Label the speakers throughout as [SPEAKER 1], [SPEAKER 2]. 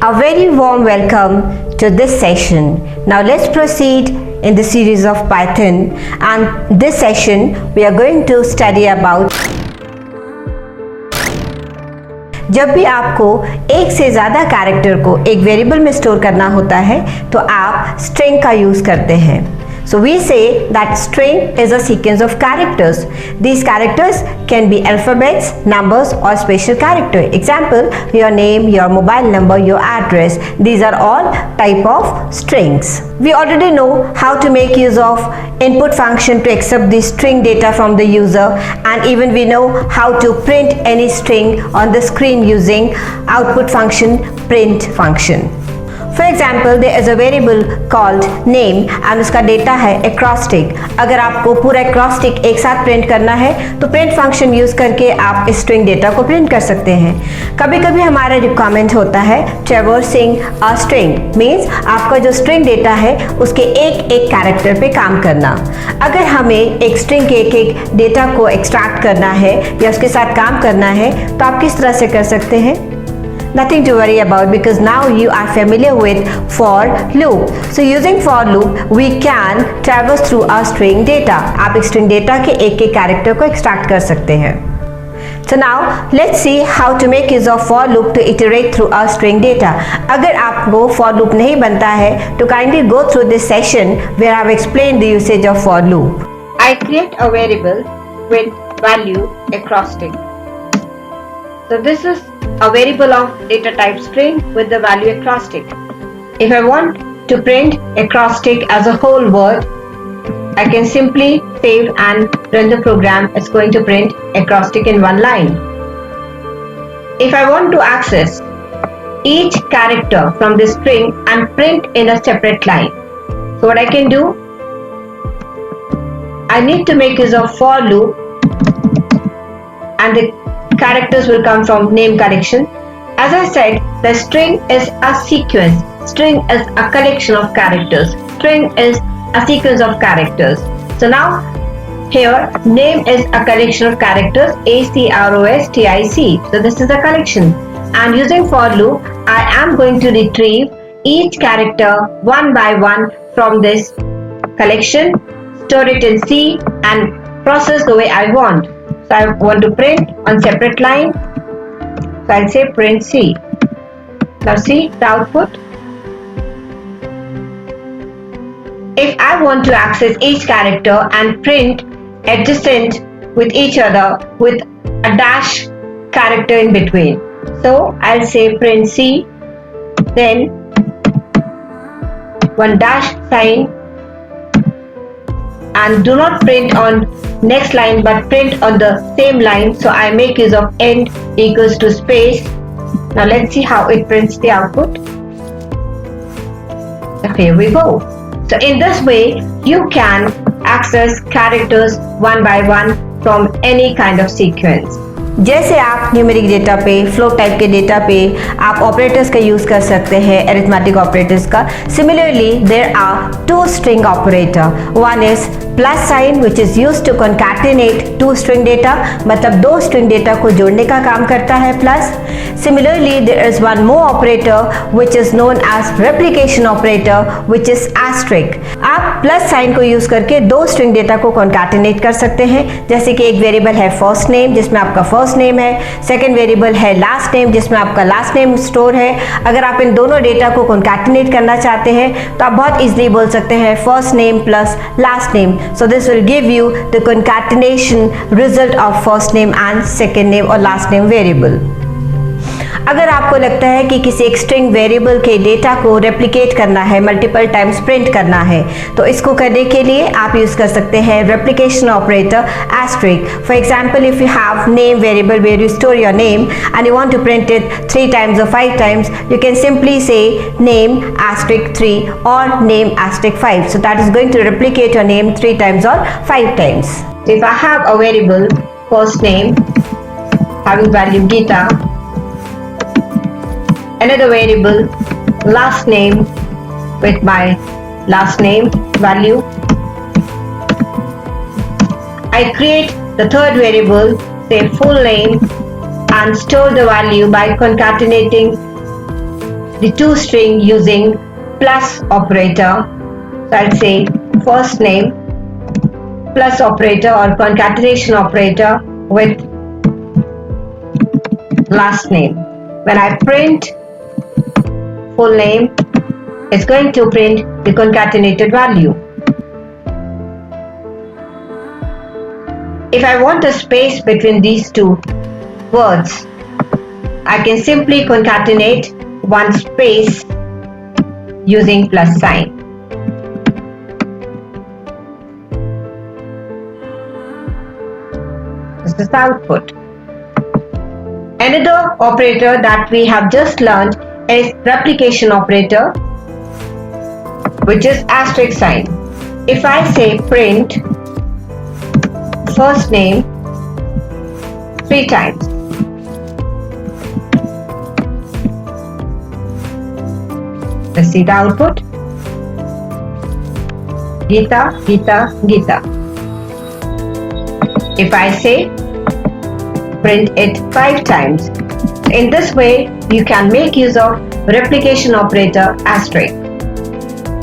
[SPEAKER 1] A very warm welcome to this session. Now let's proceed in the series of Python, and this session we are going to study about जब भी आपको एक से ज़्यादा character को एक variable में स्टोर करना होता है तो आप स्ट्रिंग का यूज़ करते हैं. So we say that string is a sequence of characters. These characters can be alphabets, numbers or special character. Example, your name, your mobile number, your address. These are all type of strings. We already know how to make use of input function to accept the string data from the user, and even we know how to print any string on the screen using output function, print function. For example, there is a variable called name and उसका data है acrostic. अगर आपको पूरा acrostic एक साथ print करना है तो print फंक्शन यूज करके आप इस स्ट्रिंग डेटा को प्रिंट कर सकते हैं. कभी कभी हमारा रिक्वायरमेंट होता है traversing a string, मीन्स आपका जो स्ट्रिंग डेटा है उसके एक एक कैरेक्टर पे काम करना. अगर हमें एक स्ट्रिंग के एक एक डेटा को एक्सट्रैक्ट करना है या उसके साथ काम करना है तो आप किस तरह से कर सकते हैं? Nothing to worry about, because now you are familiar with for loop. So using for loop we can traverse through a string data. आप एक string data के एक एक character को extract कर सकते हैं. So now let's see how to make use of for loop to iterate through a string data. अगर आपको for loop नहीं बनता है तो kindly go through this session where I have explained the usage of for loop. I create a variable with value acrostic. So this is a variable of data type string with the value acrostic. If I want to print acrostic as a whole word, I can simply save and run the program. It's going to print acrostic in one line. If I want to access each character from the string and print in a separate line, so what I can do, I need to make use of for loop, and the characters will come from name collection. As I said, the string is a sequence. String is a collection of characters. String is a sequence of characters. So now here name is a collection of characters, ACROSTIC. So this is a collection, and using for loop I am going to retrieve each character one by one from this collection, store it in C and process the way I want. So I want to print on separate line, so I'll say print C. Now see the output. If I want to access each character and print adjacent with each other with a dash character in between, so I'll say print C, then one dash sign, and do not print on next line but print on the same line, so I make use of end equals to space. Now let's see how it prints the output. So here we go. So in this way you can access characters one by one from any kind of sequence. जैसे आप numeric data पे, float type के data पे आप operators का use कर सकते हैं, अरिथमेटिक ऑपरेटर्स का. Similarly there are two string operator. One is plus sign which is use to concatenate two string data, मतलब दो स्ट्रिंग डेटा को जोड़ने का काम करता है plus. Similarly there is one more operator which is known as replication operator which is asterisk. आप plus sign को यूज करके दो स्ट्रिंग डेटा को कॉन्कैटिनेट कर सकते हैं. जैसे कि एक वेरिएबल है फर्स्ट नेम जिसमें आपका फर्स्ट नेम है, सेकंड वेरिएबल है लास्ट नेम जिसमें आपका लास्ट नेम स्टोर है. अगर आप इन दोनों डेटा को कॉन्कैटिनेट करना चाहते हैं तो आप बहुत इजीली बोल सकते हैं first name plus last name. So this will give you the concatenation result of first name and second name or last name variable. अगर आपको लगता है कि किसी एक स्ट्रिंग वेरिएबल के डेटा को रेप्लिकेट करना है, मल्टीपल टाइम्स प्रिंट करना है, तो इसको करने के लिए आप यूज कर सकते हैं replication operator asterisk. For example, if you have name variable where you store your name and you want to print it 3 times or 5 times, you can simply say name asterisk 3 or name asterisk 5. So that is going to replicate your name 3 times or 5 times. If I have a variable first name having value Geeta, another variable last name with my last name value, I create the third variable, say full name, and store the value by concatenating the toString using plus operator. So I'll say first name plus operator or concatenation operator with last name. When I print full name, it's going to print the concatenated value. If I want a space between these two words, I can simply concatenate one space using plus sign. This is the output. Another operator that we have just learned is replication operator, which is asterisk sign. If I say print first name 3 times, let's see the output. Geeta, Geeta, Geeta. If I say print it 5 times. In this way, you can make use of replication operator asterisk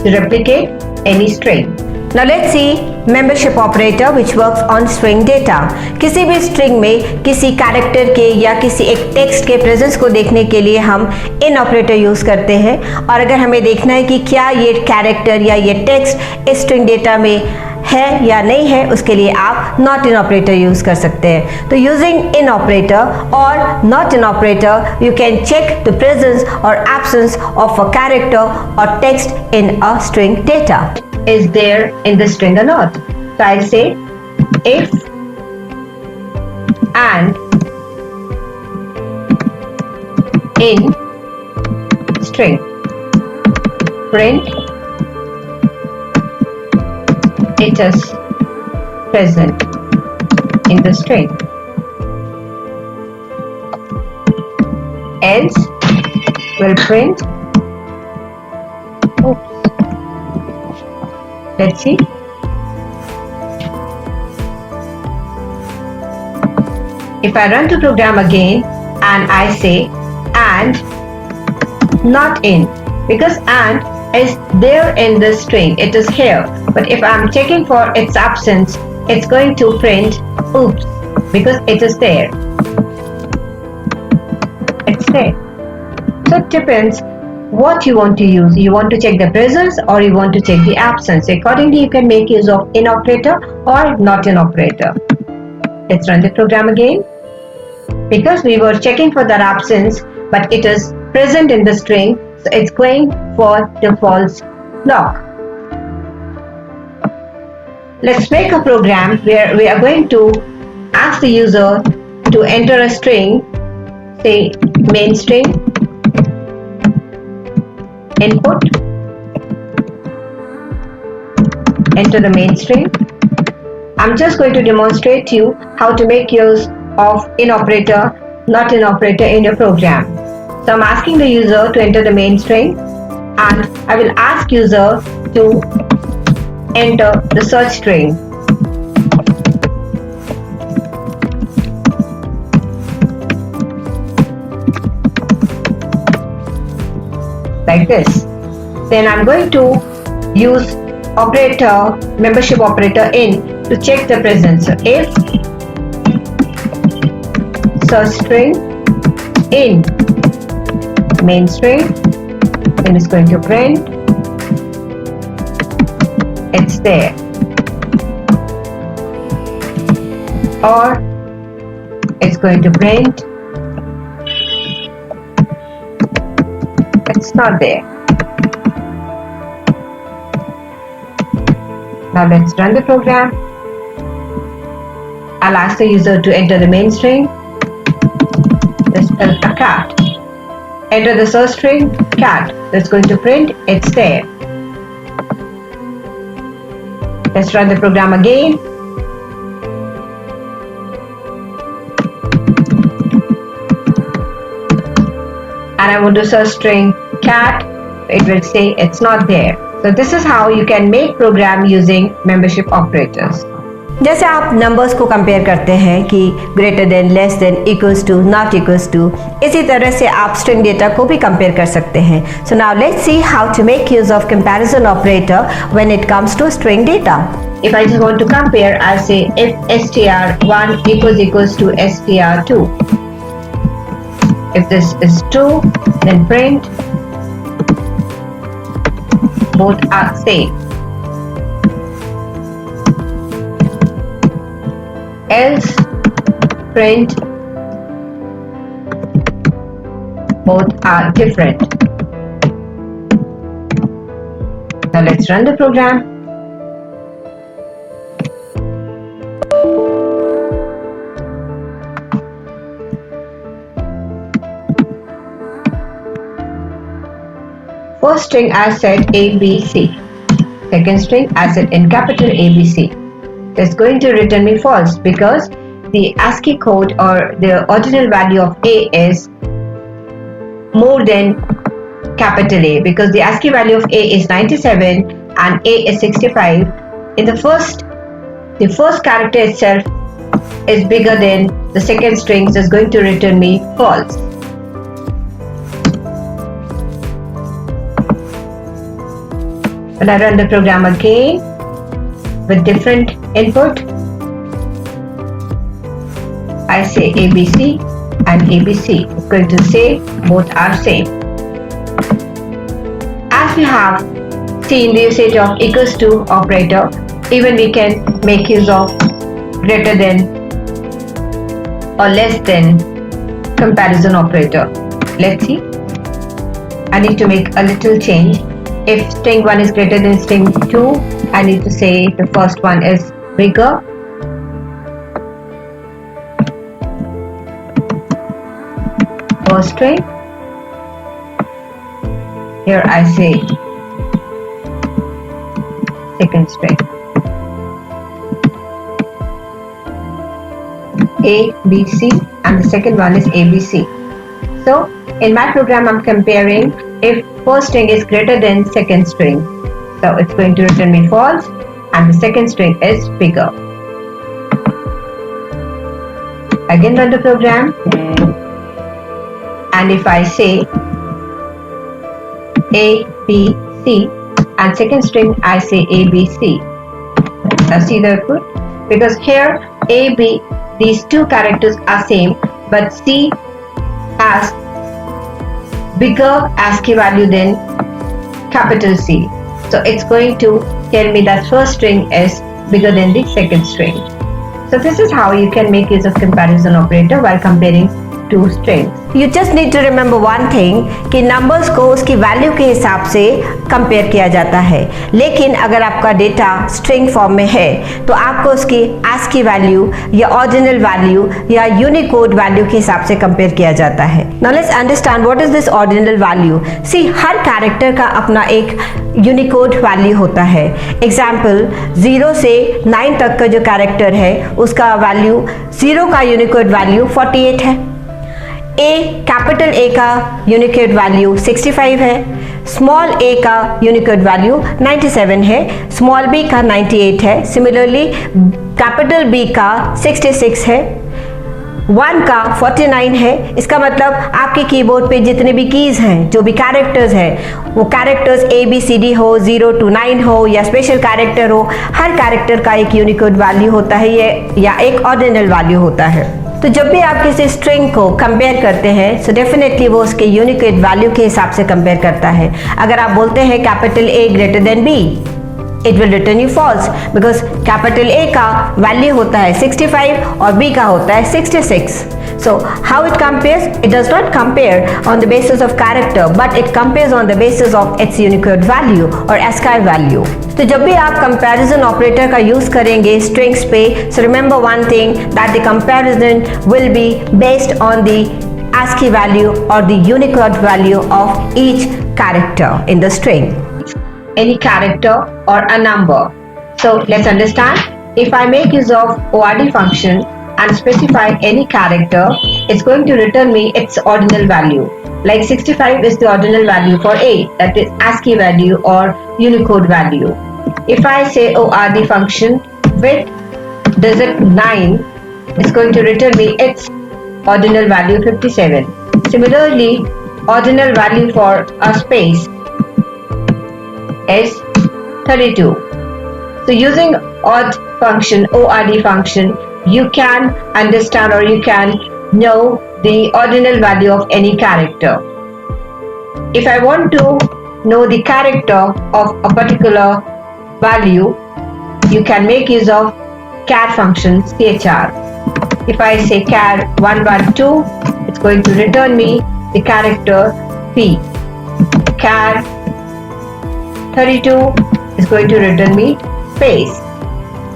[SPEAKER 1] to replicate any string. Now let's see membership operator which works on string data. किसी भी string में किसी character के या किसी एक text के presence को देखने के लिए हम in operator use करते हैं, और अगर हमें देखना है कि क्या ये character या ये text इस string data में है या नहीं है, उसके लिए आप not in operator यूज कर सकते हैं. तो using in operator or not in operator, you can check the presence or absence of a character or text in a string data. Is there in the string or not? So I'll say if and in string print it is present in the string, else will print. Oops. Let's see. If I run the program again and I say and not in, because and is there in the string, it is here, but if I'm checking for its absence, it's going to print oops, because it is there. It's there. So it depends what you want to use. You want to check the presence or you want to check the absence. Accordingly, you can make use of in operator or not in operator. Let's run the program again. Because we were checking for that absence, but it is present in the string, so it's going for the false block. Let's make a program where we are going to ask the user to enter a string, say main string, input, enter the main string. I'm just going to demonstrate to you how to make use of in operator, not in operator in your program. So I'm asking the user to enter the main string, and I will ask user to enter the search string. Like this. Then I'm going to use operator, membership operator in to check the presence. So if search string in main string, then it's going to print it's there, or it's going to print it's not there. Now let's run the program. I'll ask the user to enter the main string. This is a cat. Enter the search string cat. That's going to print it's there. Let's run the program again. And I want to search string cat. It will say it's not there. So this is how you can make program using membership operators. जैसे आप numbers को compare करते हैं कि greater than, less than, equals to, not equals to, इसी तरह से आप स्ट्रिंग डेटा को भी कंपेयर कर सकते हैं. So now let's see how to make use of comparison operator when it comes to string data. If I just want to compare, I say if str1 equals to str2. If this is true, then print both are same. Else print both are different. Now let's run the program. First string I said ABC. Second string I said in capital ABC. That's going to return me false because the ASCII code or the original value of A is more than capital A, because the ASCII value of A is 97 and A is 65. In the first character itself is bigger than the second string, so it's going to return me false. When I run the program again with different input, I say ABC and ABC. It's going to say both are same. As we have seen the usage of equals to operator, even we can make use of greater than or less than comparison operator. Let's see. I need to make a little change. If string 1 is greater than string 2, I need to say the first one is bigger. First string. Here I say second string. A, B, C, and the second one is ABC. So in my program I'm comparing if first string is greater than second string. So it's going to return me false and the second string is bigger. Again run the program, and if I say A, B, C and second string I say ABC. Now see the output? Because here A, B, these two characters are same, but C has bigger ASCII value than capital C. So it's going to tell me that first string is bigger than the second string. So this is how you can make use of comparison operator while comparing two strings. You just need to remember one thing कि numbers को उसकी value के हिसाब से compare किया जाता है, लेकिन अगर आपका डेटा string form में है तो आपको उसकी ASCII value या original value या Unicode value के हिसाब से compare किया जाता है. Now let's understand what is this ordinal value. See, her character का अपना एक Unicode value होता है. Example 0 से 9 तक का जो character है उसका value 0 का Unicode value 48 है. कैपिटल ए का यूनिकोड वैल्यू 65 है, स्मॉल ए का यूनिकोड वैल्यू 97 है, स्मॉल बी का 98 है, सिमिलरली कैपिटल बी का 66 है, 1 का 49 है. इसका मतलब आपके कीबोर्ड पे जितने भी कीज हैं, जो भी कैरेक्टर्स हैं, वो कैरेक्टर्स ABCD हो, 0 to 9 हो या स्पेशल कैरेक्टर हो, हर कैरेक्टर का एक यूनिकोड वैल्यू होता है या एक ऑर्डिनल वैल्यू होता है. तो जब भी आप किसी स्ट्रिंग को कंपेयर करते हैं सो डेफिनेटली वो उसके यूनिकोड वैल्यू के हिसाब से कंपेयर करता है. अगर आप बोलते हैं capital A greater than B, it will return you false because capital A का वैल्यू होता है 65 और B का होता है 66. So how it compares? It does not compare on the basis of character, but it compares on the basis of its Unicode value or ASCII value. तो जब भी आप comparison operator का यूज करेंगे strings पे, so remember one thing that the comparison will be based on the ASCII value or the Unicode value of each character in the string. Any character or a number. So let's understand. If I make use of ORD function and specify any character, it's going to return me its ordinal value. Like 65 is the ordinal value for A, that is ASCII value or Unicode value. If I say ORD function with digit 9 is going to return me its ordinal value 57. Similarly, ordinal value for a space is 32. So using ORD function, you can understand or you can know the ordinal value of any character. If I want to know the character of a particular value, you can make use of char function, CHR. If I say char 112, it's going to return me the character P. Char 32 is going to return me space.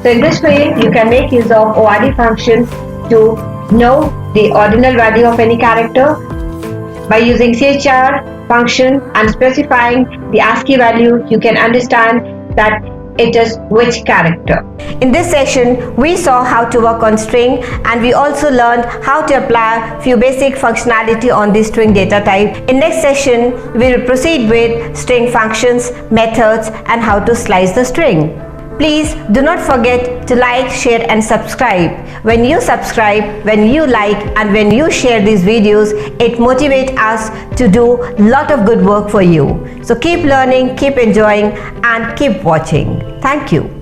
[SPEAKER 1] So in this way, you can make use of ORD function to know the ordinal value of any character by using CHR function and specifying the ASCII value. You can understand that it is which character. In this session, we saw how to work on string, and we also learned how to apply few basic functionality on the string data type. In next session, we will proceed with string functions, methods, and how to slice the string. Please do not forget to like, share and subscribe. When you subscribe, when you like and when you share these videos, it motivates us to do a lot of good work for you. So keep learning, keep enjoying and keep watching. Thank you.